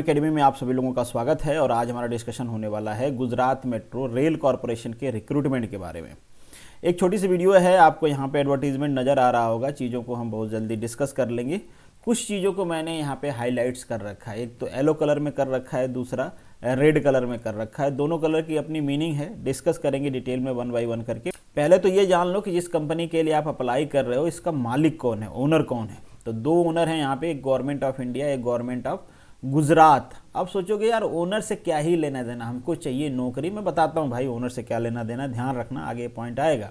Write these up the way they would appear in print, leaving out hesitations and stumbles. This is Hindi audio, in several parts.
एकेडमी में आप सभी लोगों का स्वागत है और आज हमारा डिस्कशन होने वाला है गुजरात मेट्रो रेल कॉरपोरेशन के रिक्रूटमेंट के बारे में। एक छोटी सी वीडियो है, आपको यहाँ पे एडवर्टीजमेंट नज़र आ रहा होगा। चीज़ों को हम बहुत जल्दी डिस्कस कर लेंगे। कुछ चीज़ों को मैंने यहाँ पे हाईलाइट्स कर रखा है। एक तो येलो कलर में कर रखा है, दूसरा रेड कलर में कर रखा है। दोनों कलर की अपनी मीनिंग है, डिस्कस करेंगे डिटेल में वन बाई वन करके। पहले तो ये जान लो कि जिस कंपनी के लिए आप अप्लाई कर रहे हो इसका मालिक कौन है, ओनर कौन है। तो दो ओनर हैं यहाँ पे, एक गवर्नमेंट ऑफ इंडिया, एक गवर्नमेंट ऑफ गुजरात। अब सोचोगे यार ओनर से क्या ही लेना देना, हमको चाहिए नौकरी। मैं बताता हूँ भाई ओनर से क्या लेना देना, ध्यान रखना, आगे पॉइंट आएगा।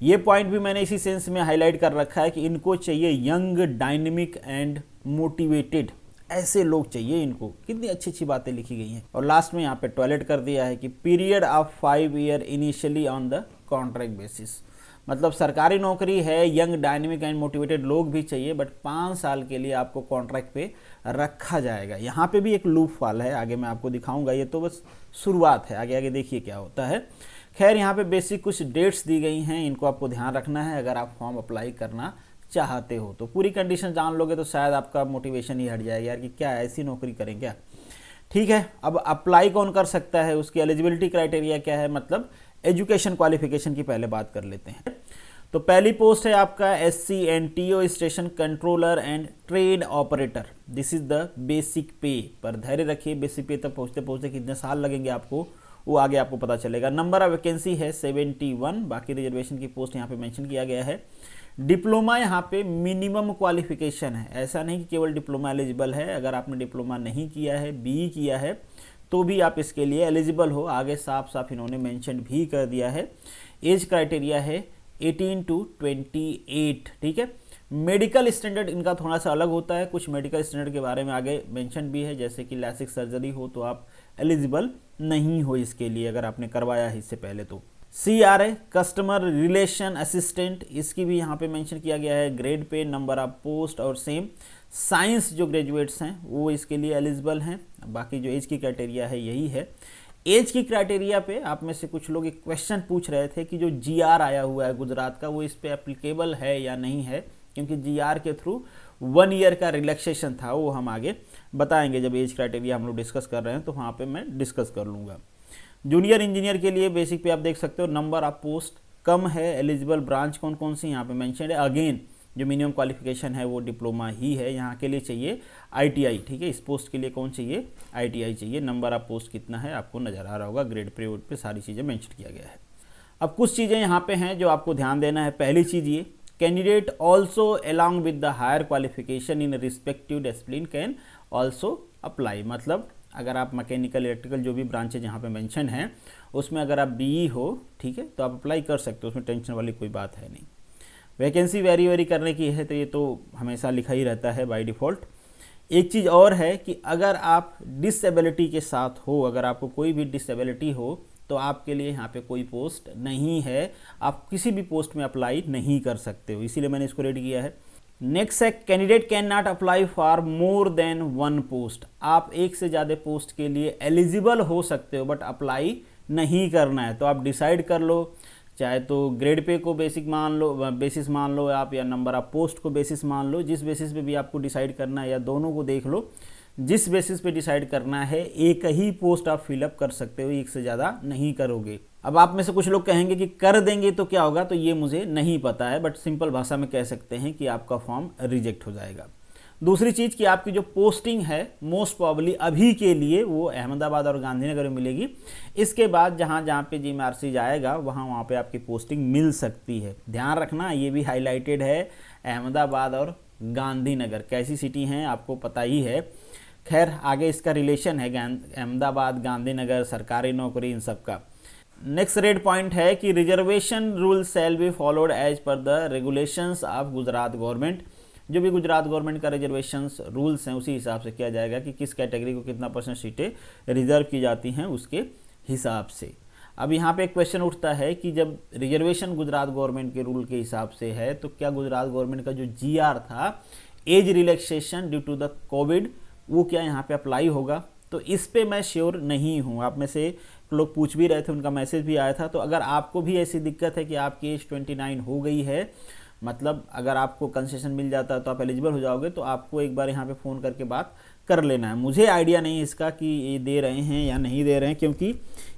ये पॉइंट भी मैंने इसी सेंस में हाईलाइट कर रखा है कि इनको चाहिए यंग, डायनेमिक एंड मोटिवेटेड, ऐसे लोग चाहिए इनको। कितनी अच्छी अच्छी बातें लिखी गई हैं। और लास्ट में यहाँ पे टॉयलेट कर दिया है कि period of 5 year initially on the contract basis. मतलब सरकारी नौकरी है, यंग, डायनेमिक एंड मोटिवेटेड लोग भी चाहिए, बट 5 साल के लिए आपको कॉन्ट्रैक्ट पे रखा जाएगा। यहाँ पे भी एक लूप वाल है, आगे मैं आपको दिखाऊंगा। ये तो बस शुरुआत है, आगे आगे देखिए क्या होता है। खैर यहाँ पे बेसिक कुछ डेट्स दी गई हैं, इनको आपको ध्यान रखना है अगर आप फॉर्म अप्लाई करना चाहते हो। तो पूरी कंडीशन जान लोगे तो शायद आपका मोटिवेशन ही हट जाएगा यार कि क्या ऐसी नौकरी करें क्या। ठीक है, अब अप्लाई कौन कर सकता है, उसकी एलिजिबिलिटी क्राइटेरिया क्या है, मतलब एजुकेशन क्वालिफिकेशन की पहले बात कर लेते हैं। तो पहली पोस्ट है आपका SCNTO station controller and train operator. This is the basic पे। पर धैर्य रखिए, बेसिक पे तक पहुंचते पहुंचते कितने साल लगेंगे आपको वो आगे आपको पता चलेगा। नंबर ऑफ वैकेंसी है 71, बाकी रिजर्वेशन की पोस्ट यहाँ पे मेंशन किया गया है। डिप्लोमा यहाँ पे मिनिमम क्वालिफिकेशन है, ऐसा नहीं कि केवल डिप्लोमा एलिजिबल है। अगर आपने डिप्लोमा नहीं किया है, BE किया है, तो भी आप इसके लिए एलिजिबल हो। आगे साफ साफ इन्होंने मेंशन भी कर दिया है। एज क्राइटेरिया है 18 to 28। ठीक है, मेडिकल स्टैंडर्ड इनका थोड़ा सा अलग होता है। कुछ मेडिकल स्टैंडर्ड के बारे में आगे मेंशन भी है, जैसे कि लैसिक सर्जरी हो तो आप एलिजिबल नहीं हो इसके लिए, अगर आपने करवाया है इससे पहले तो। CRA कस्टमर रिलेशन असिस्टेंट, इसकी भी यहाँ पे मेंशन किया गया है। Grade pay, number of post और सेम। साइंस जो ग्रेजुएट्स हैं वो इसके लिए एलिजिबल हैं। बाकी जो एज की क्राइटेरिया है यही है। एज की क्राइटेरिया पे आप में से कुछ लोग एक क्वेश्चन पूछ रहे थे कि जो GR आया हुआ है गुजरात का, वो इस पे एप्लीकेबल है या नहीं है, क्योंकि GR के थ्रू 1 ईयर का रिलैक्सेशन था। वो हम आगे बताएंगे जब एज क्राइटेरिया हम लोग डिस्कस कर रहे हैं, तो वहाँ पे मैं डिस्कस कर लूँगा। जूनियर इंजीनियर के लिए बेसिक पे आप देख सकते हो, नंबर ऑफ पोस्ट कम है। एलिजिबल ब्रांच कौन कौन सी यहाँ पे मेंशन है। अगेन जो मिनिमम क्वालिफिकेशन है वो डिप्लोमा ही है। यहाँ के लिए चाहिए ITI। ठीक है, इस पोस्ट के लिए कौन चाहिए, ITI चाहिए। नंबर ऑफ पोस्ट कितना है आपको नज़र आ रहा होगा, ग्रेड पे सारी चीज़ें मेंशन किया गया है। अब कुछ चीज़ें यहाँ पे हैं जो आपको ध्यान देना है। पहली चीज़ ये, candidate also along with the higher qualification in respective discipline can also apply. मतलब अगर आप मैकेनिकल, इलेक्ट्रिकल जो भी ब्रांचेज यहाँ पे मेंशन हैं उसमें अगर आप BE हो, ठीक है, तो आप अप्लाई कर सकते हो, उसमें टेंशन वाली कोई बात है नहीं। वैकेंसी वेरी करने की है तो ये तो हमेशा लिखा ही रहता है बाय डिफ़ॉल्ट। एक चीज़ और है कि अगर आप डिसेबिलिटी के साथ हो, अगर आपको कोई भी डिसेबिलिटी हो, तो आपके लिए यहाँ पे कोई पोस्ट नहीं है, आप किसी भी पोस्ट में अप्लाई नहीं कर सकते हो, इसीलिए मैंने इसको रेड किया है। नेक्स्ट है, candidate can not apply for more than 1 post. आप एक से ज़्यादा पोस्ट के लिए एलिजिबल हो सकते हो, बट अप्लाई नहीं करना है। तो आप डिसाइड कर लो, चाहे तो ग्रेड पे को बेसिस मान लो आप, या नंबर ऑफ पोस्ट को बेसिस मान लो। जिस बेसिस पे भी आपको डिसाइड करना है, या दोनों को देख लो, जिस बेसिस पे डिसाइड करना है, एक ही पोस्ट आप फिलअप कर सकते हो, एक से ज़्यादा नहीं करोगे। अब आप में से कुछ लोग कहेंगे कि कर देंगे तो क्या होगा, तो ये मुझे नहीं पता है, बट सिंपल भाषा में कह सकते हैं कि आपका फॉर्म रिजेक्ट हो जाएगा। दूसरी चीज़ कि आपकी जो पोस्टिंग है मोस्ट प्रॉब्ली अभी के लिए वो अहमदाबाद और गांधीनगर में मिलेगी। इसके बाद जहाँ जहाँ पे GMRC जाएगा वहाँ पे आपकी पोस्टिंग मिल सकती है। ध्यान रखना, ये भी हाईलाइटेड है, अहमदाबाद और गांधीनगर कैसी सिटी हैं आपको पता ही है। खैर आगे इसका रिलेशन है अहमदाबाद, गांधीनगर, सरकारी नौकरी, इन सब का। नेक्स्ट रेड पॉइंट है कि reservation rule shall be followed as per the regulations of Gujarat government. जो भी गुजरात गवर्नमेंट का रिजर्वेशंस रूल्स हैं उसी हिसाब से किया जाएगा कि किस कैटेगरी को कितना % सीटें रिजर्व की जाती हैं उसके हिसाब से। अब यहाँ पे एक क्वेश्चन उठता है कि जब रिजर्वेशन गुजरात गवर्नमेंट के रूल के हिसाब से है, तो क्या गुजरात गवर्नमेंट का जो GR था, age relaxation due to the covid, वो क्या यहाँ पे अप्लाई होगा? तो इस पे मैं श्योर नहीं हूँ। आप में से लोग पूछ भी रहे थे, उनका मैसेज भी आया था। तो अगर आपको भी ऐसी दिक्कत है कि आपकी एज 29 हो गई है, मतलब अगर आपको कंसेशन मिल जाता है तो आप एलिजिबल हो जाओगे, तो आपको एक बार यहाँ पे फ़ोन करके बात कर लेना है। मुझे आइडिया नहीं इसका कि ये दे रहे हैं या नहीं दे रहे हैं, क्योंकि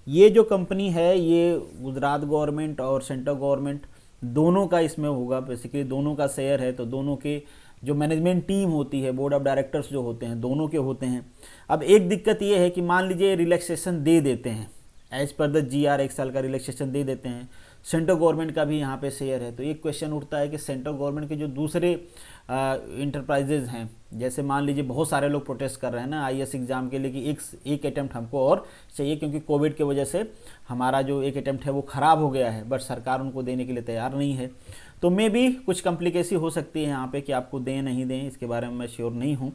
ये जो कंपनी है ये गुजरात गवर्नमेंट और सेंट्रल गवर्नमेंट दोनों का इसमें होगा, बेसिकली दोनों का शेयर है, तो दोनों के जो मैनेजमेंट टीम होती है, बोर्ड ऑफ डायरेक्टर्स जो होते हैं, दोनों के होते हैं। अब एक दिक्कत ये है कि मान लीजिए रिलैक्सेशन दे देते हैं, एज पर द GR 1 साल का रिलैक्सेशन दे देते हैं, सेंट्रल गवर्नमेंट का भी यहाँ पे शेयर है, तो एक क्वेश्चन उठता है कि सेंट्रल गवर्नमेंट के जो दूसरे इंटरप्राइजेज हैं, जैसे मान लीजिए बहुत सारे लोग प्रोटेस्ट कर रहे हैं ना IAS एग्ज़ाम के लिए कि एक अटैम्प्ट हमको और चाहिए, क्योंकि कोविड की वजह से हमारा जो एक अटैम्प्ट है वो ख़राब हो गया है, बट सरकार उनको देने के लिए तैयार नहीं है। तो मे भी कुछ कॉम्प्लिकेसी हो सकती है यहाँ पे कि आपको दें नहीं दें, इसके बारे में मैं श्योर नहीं हूँ।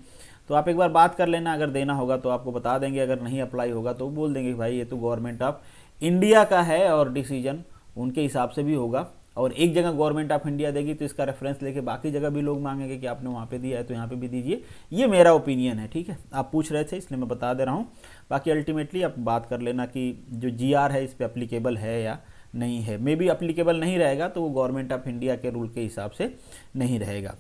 तो आप एक बार बात कर लेना, अगर देना होगा तो आपको बता देंगे, अगर नहीं अप्लाई होगा तो बोल देंगे भाई ये तो गवर्नमेंट ऑफ इंडिया का है और डिसीजन उनके हिसाब से भी होगा। और एक जगह गवर्नमेंट ऑफ इंडिया देगी तो इसका रेफरेंस लेके बाकी जगह भी लोग मांगेंगे कि आपने वहाँ पे दिया है तो यहाँ पे भी दीजिए। ये मेरा ओपिनियन है, ठीक है, आप पूछ रहे थे इसलिए मैं बता दे रहा हूँ। बाकी अल्टीमेटली आप बात कर लेना कि जो GR है इस पर अप्लीकेबल है या नहीं है। मे बी अप्लीकेबल नहीं रहेगा तो वो गवर्नमेंट ऑफ इंडिया के रूल के हिसाब से नहीं रहेगा।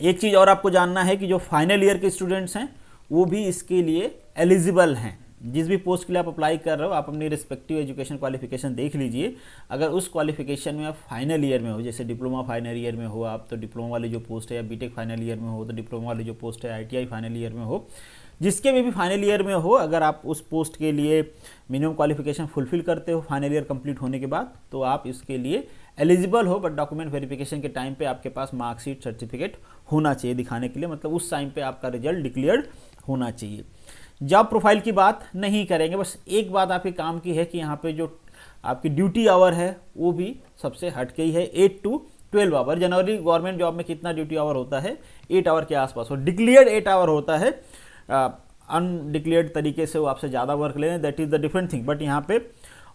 एक चीज़ और आपको जानना है कि जो फाइनल ईयर के स्टूडेंट्स हैं वो भी इसके लिए एलिजिबल हैं। जिस भी पोस्ट के लिए आप अप्लाई कर रहे हो, आप अपनी रिस्पेक्टिव एजुकेशन क्वालिफिकेशन देख लीजिए। अगर उस क्वालिफिकेशन में आप फाइनल ईयर में हो, जैसे डिप्लोमा फाइनल ईयर में हो आप, तो डिप्लोमा वाली जो पोस्ट है, या बीटेक फाइनल ईयर में हो तो डिप्लोमा वाली जो पोस्ट है, ITI फाइनल ईयर में हो, जिसके भी फाइनल ईयर में हो, अगर आप उस पोस्ट के लिए मिनिमम क्वालिफिकेशन फुलफिल करते हो फाइनल ईयर कंप्लीट होने के बाद, तो आप इसके लिए एलिजिबल हो। बट डॉक्यूमेंट वेरिफिकेशन के टाइम पे आपके पास मार्कशीट सर्टिफिकेट होना चाहिए दिखाने के लिए, मतलब उस टाइम पे आपका रिजल्ट डिक्लेयर्ड होना चाहिए। जॉब प्रोफाइल की बात नहीं करेंगे, बस एक बात आपके काम की है कि यहाँ पे जो आपकी ड्यूटी आवर है वो भी सबसे हटके ही है, 8 to 12 hour. Generally government job में कितना ड्यूटी आवर होता है, 8 आवर के आसपास हो। डिक्लेयर्ड 8 आवर होता है, अनडिक्लेयर्ड तरीके से वो आपसे ज़्यादा वर्क ले, that is the different thing. But यहाँ पे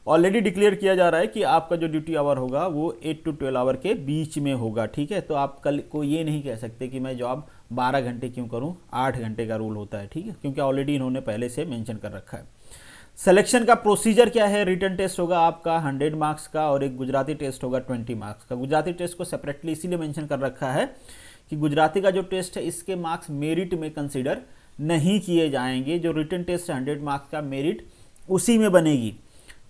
ऑलरेडी डिक्लेयर किया जा रहा है कि आपका जो ड्यूटी आवर होगा वो 8 to 12 आवर के बीच में होगा, ठीक है। तो आप कल को ये नहीं कह सकते कि मैं जॉब 12 घंटे क्यों करूं, 8 घंटे का रूल होता है, ठीक है, क्योंकि ऑलरेडी इन्होंने पहले से मेंशन कर रखा है। सिलेक्शन का प्रोसीजर क्या है, रिटन टेस्ट होगा आपका 100 मार्क्स का और एक गुजराती टेस्ट होगा 20 मार्क्स का। गुजराती टेस्ट को सेपरेटली इसीलिए मेंशन कर रखा है कि गुजराती का जो टेस्ट है इसके मार्क्स मेरिट में कंसिडर नहीं किए जाएंगे। जो रिटन टेस्ट है 100 मार्क्स का, मेरिट उसी में बनेगी।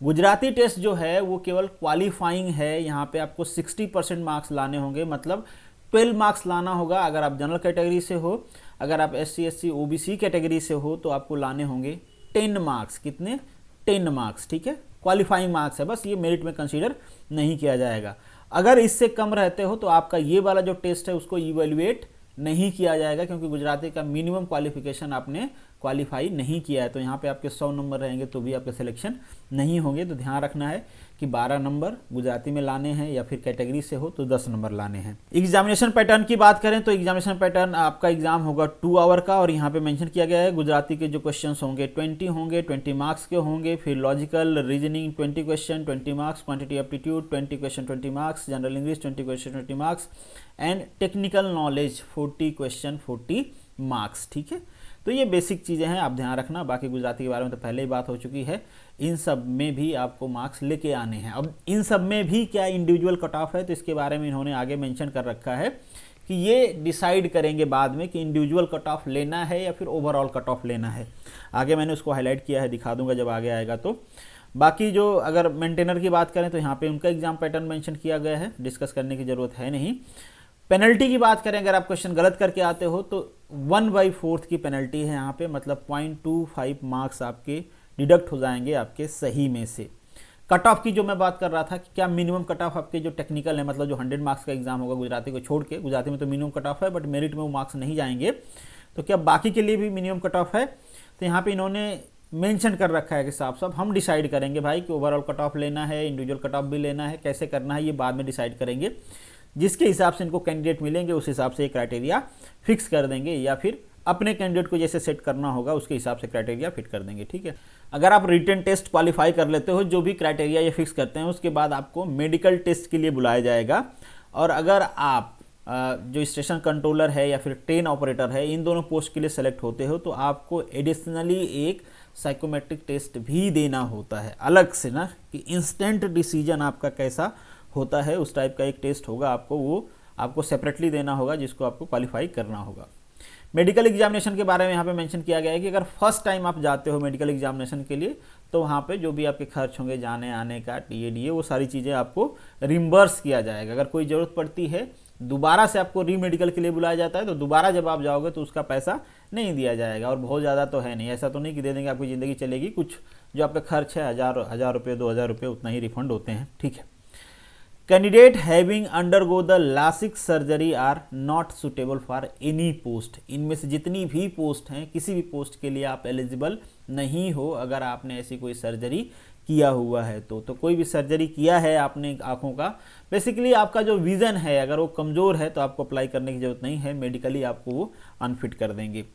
गुजराती टेस्ट जो है वो केवल क्वालिफाइंग है, यहाँ पे आपको 60% मार्क्स लाने होंगे, मतलब 12 मार्क्स लाना होगा। अगर आप जनरल कैटेगरी से हो, अगर आप SC SC OBC कैटेगरी से हो तो आपको लाने होंगे 10 मार्क्स। कितने? 10 मार्क्स, ठीक है, क्वालिफाइंग मार्क्स है, बस ये मेरिट में कंसीडर नहीं किया जाएगा। अगर इससे कम रहते हो तो आपका ये वाला जो टेस्ट है उसको इवेल्युएट नहीं किया जाएगा, क्योंकि गुजराती का मिनिमम क्वालिफिकेशन आपने क्वालिफाई नहीं किया है। तो यहाँ पे आपके 100 नंबर रहेंगे तो भी आपके सिलेक्शन नहीं होंगे। तो ध्यान रखना है कि 12 नंबर गुजराती में लाने हैं, या फिर कैटेगरी से हो तो 10 नंबर लाने हैं। एग्जामिनेशन पैटर्न की बात करें तो एग्जामिनेशन पैटर्न आपका एग्जाम होगा 2 आवर का, और यहाँ पे मेंशन किया गया है गुजराती के जो क्वेश्चंस होंगे 20 होंगे, 20 मार्क्स के होंगे। फिर logical reasoning 20 question 20 marks, quantity aptitude 20 question 20 marks, general English 20 question 20 marks, and technical knowledge 40 question 40 marks, ठीक है। तो ये बेसिक चीज़ें हैं, आप ध्यान रखना। बाकी गुजराती के बारे में तो पहले ही बात हो चुकी है। इन सब में भी आपको मार्क्स लेके आने हैं। अब इन सब में भी क्या इंडिविजुअल कट ऑफ है, तो इसके बारे में इन्होंने आगे मेंशन कर रखा है कि ये डिसाइड करेंगे बाद में कि इंडिविजुअल कट ऑफ लेना है या फिर ओवरऑल कट ऑफ लेना है। आगे मैंने उसको हाईलाइट किया है, दिखा दूंगा जब आगे आएगा। तो बाकी जो अगर मेंटेनर की बात करें तो यहाँ पे उनका एग्जाम पैटर्न मेंशन किया गया है, डिस्कस करने की ज़रूरत है नहीं। पेनल्टी की बात करें, अगर आप क्वेश्चन गलत करके आते हो तो 1/4 की पेनल्टी है यहाँ पे, मतलब 0.25 मार्क्स आपके डिडक्ट हो जाएंगे आपके सही में से। कट ऑफ की जो मैं बात कर रहा था कि क्या मिनिमम कट ऑफ आपके जो टेक्निकल है, मतलब जो 100 मार्क्स का एग्जाम होगा गुजराती को छोड़ के, गुजराती में तो मिनिमम कट ऑफ है बट मेरिट में वो मार्क्स नहीं जाएंगे, तो क्या बाकी के लिए भी मिनिमम कट ऑफ है? तो यहाँ पे इन्होंने मेंशन कर रखा है कि साफ साफ हम डिसाइड करेंगे भाई कि ओवरऑल कट ऑफ लेना है, इंडिविजुअल कट ऑफ भी लेना है, कैसे करना है ये बाद में डिसाइड करेंगे। जिसके हिसाब से इनको कैंडिडेट मिलेंगे उस हिसाब से क्राइटेरिया फिक्स कर देंगे, या फिर अपने कैंडिडेट को जैसे सेट करना होगा उसके हिसाब से क्राइटेरिया फिट कर देंगे, ठीक है। अगर आप रिटन टेस्ट क्वालिफाई कर लेते हो, जो भी क्राइटेरिया ये फिक्स करते हैं, उसके बाद आपको मेडिकल टेस्ट के लिए बुलाया जाएगा। और अगर आप जो स्टेशन कंट्रोलर है या फिर ट्रेन ऑपरेटर है, इन दोनों पोस्ट के लिए सेलेक्ट होते हो तो आपको एडिशनली एक साइकोमेट्रिक टेस्ट भी देना होता है अलग से ना, कि इंस्टेंट डिसीजन आपका कैसा होता है उस टाइप का एक टेस्ट होगा आपको, वो आपको सेपरेटली देना होगा, जिसको आपको क्वालिफाई करना होगा। मेडिकल एग्जामिनेशन के बारे में यहाँ पे मेंशन किया गया है कि अगर फर्स्ट टाइम आप जाते हो मेडिकल एग्जामिनेशन के लिए तो वहाँ पे जो भी आपके खर्च होंगे जाने आने का टीए वो सारी चीज़ें आपको रिम्बर्स किया जाएगा। अगर कोई ज़रूरत पड़ती है दोबारा से आपको री मेडिकल के लिए बुलाया जाता है तो दोबारा जब आप जाओगे तो उसका पैसा नहीं दिया जाएगा, और बहुत ज़्यादा तो है नहीं, ऐसा तो नहीं कि दे देंगे आपकी ज़िंदगी चलेगी। कुछ जो आपका खर्च है 1000 रुपये 2000 रुपये उतना ही रिफंड होते हैं, ठीक है। Candidate having undergo the lasik surgery are not suitable for any post. इनमें से जितनी भी पोस्ट हैं किसी भी पोस्ट के लिए आप एलिजिबल नहीं हो अगर आपने ऐसी कोई सर्जरी किया हुआ है तो कोई भी सर्जरी किया है आपने आँखों का, बेसिकली आपका जो विज़न है अगर वो कमज़ोर है तो आपको अप्लाई करने की ज़रूरत नहीं है, मेडिकली आपको वो अनफिट कर देंगे।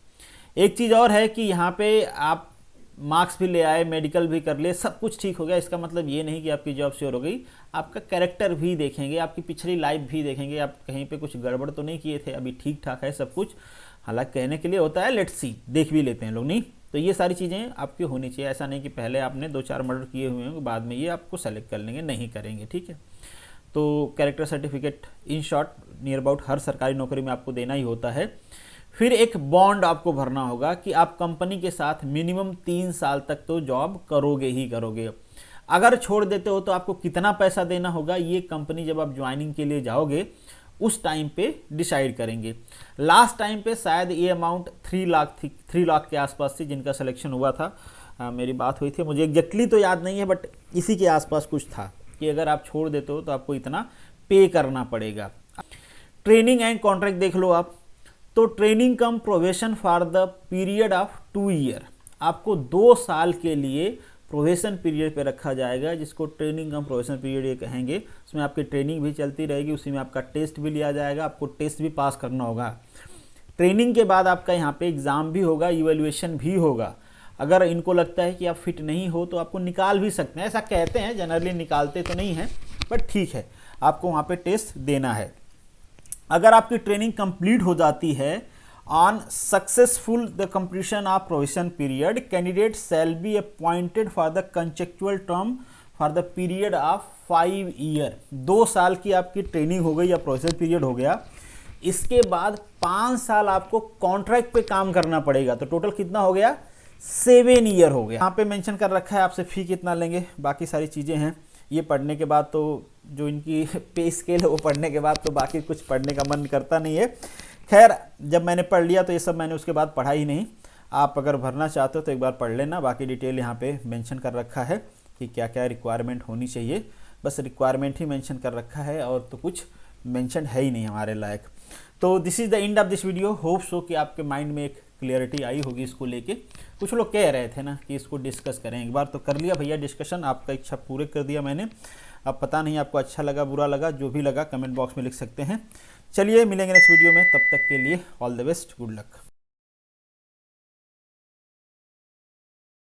एक चीज़ और है कि यहाँ पे आप मार्क्स भी ले आए, मेडिकल भी कर ले, सब कुछ ठीक हो गया, इसका मतलब ये नहीं कि आपकी जॉब श्योर हो गई। आपका कैरेक्टर भी देखेंगे, आपकी पिछली लाइफ भी देखेंगे, आप कहीं पे कुछ गड़बड़ तो नहीं किए थे, अभी ठीक ठाक है सब कुछ। हालांकि कहने के लिए होता है लेट्स सी, देख भी लेते हैं लोग, नहीं तो ये सारी चीज़ें आपकी होनी चाहिए। ऐसा नहीं कि पहले आपने 2-4 मर्डर किए हुए हैं बाद में ये आपको सेलेक्ट कर लेंगे, नहीं करेंगे, ठीक है। तो character certificate in short near about her सरकारी नौकरी में आपको देना ही होता है। फिर एक बॉन्ड आपको भरना होगा कि आप कंपनी के साथ मिनिमम 3 साल तक तो जॉब करोगे ही करोगे। अगर छोड़ देते हो तो आपको कितना पैसा देना होगा ये कंपनी जब आप ज्वाइनिंग के लिए जाओगे उस टाइम पे डिसाइड करेंगे। लास्ट टाइम पे शायद ये अमाउंट 3 लाख थी, 3 लाख के आसपास थी जिनका सिलेक्शन हुआ था। मेरी बात हुई थी, मुझे एग्जैक्टली तो याद नहीं है बट इसी के आसपास कुछ था कि अगर आप छोड़ देते हो तो आपको इतना पे करना पड़ेगा। ट्रेनिंग एंड कॉन्ट्रैक्ट देख लो आप, तो training come probation for the period of 2 year, आपको 2 साल के लिए प्रोबेशन पीरियड पे रखा जाएगा, जिसको ट्रेनिंग कम प्रोबेशन पीरियड ये कहेंगे। उसमें आपकी ट्रेनिंग भी चलती रहेगी, उसी में आपका टेस्ट भी लिया जाएगा, आपको टेस्ट भी पास करना होगा। ट्रेनिंग के बाद आपका यहाँ पे एग्ज़ाम भी होगा, इवैल्यूएशन भी होगा। अगर इनको लगता है कि आप फिट नहीं हो तो आपको निकाल भी सकते हैं, ऐसा कहते हैं, जनरली निकालते तो नहीं हैं बट ठीक है, आपको वहाँ पे टेस्ट देना है। अगर आपकी ट्रेनिंग कंप्लीट हो जाती है on successful the completion of probation period, candidate shall be appointed for the contractual term for the period of 5 year. 2 साल की आपकी ट्रेनिंग हो गई या प्रोबेशन पीरियड हो गया, इसके बाद 5 साल आपको कॉन्ट्रैक्ट पे काम करना पड़ेगा, तो टोटल कितना हो गया 7 ईयर हो गया। यहाँ पे मेंशन कर रखा है आपसे फ़ी कितना लेंगे, बाकी सारी चीज़ें हैं। ये पढ़ने के बाद तो जो इनकी पे स्केल है वो पढ़ने के बाद तो बाकी कुछ पढ़ने का मन करता नहीं है। खैर जब मैंने पढ़ लिया तो ये सब मैंने उसके बाद पढ़ा ही नहीं। आप अगर भरना चाहते हो तो एक बार पढ़ लेना, बाकी डिटेल यहाँ पे मेंशन कर रखा है कि क्या क्या रिक्वायरमेंट होनी चाहिए, बस रिक्वायरमेंट ही मेंशन कर रखा है और तो कुछ मेंशन है ही नहीं हमारे लायक। तो this is the end of this video. Hope so कि आपके माइंड में एक क्लियरिटी आई होगी इसको लेके। कुछ लोग कह रहे थे ना कि इसको डिस्कस करें, एक बार तो कर लिया भैया डिस्कशन, आपका इच्छा पूरे कर दिया मैंने। अब पता नहीं आपको अच्छा लगा बुरा लगा, जो भी लगा कमेंट बॉक्स में लिख सकते हैं। चलिए मिलेंगे नेक्स्ट वीडियो में, तब तक के लिए all the best, good luck.